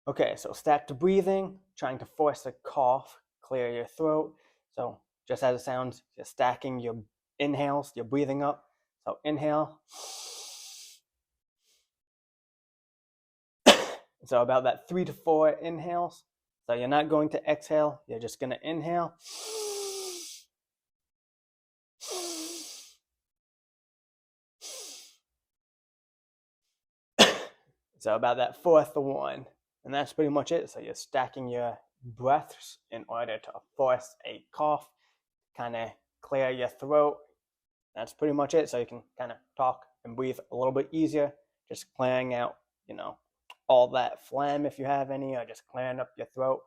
Okay, so stacked breathing, trying to force a cough, clear your throat. So just as it sounds, you're stacking your inhales, you're breathing up. So inhale. So about that 3 to 4 inhales. So you're not going to exhale, you're just going to inhale. So about that fourth one. And that's pretty much it. So you're stacking your breaths in order to force a cough, kind of clear your throat. That's pretty much it. So you can kind of talk and breathe a little bit easier, just clearing out, all that phlegm if you have any, or just clearing up your throat.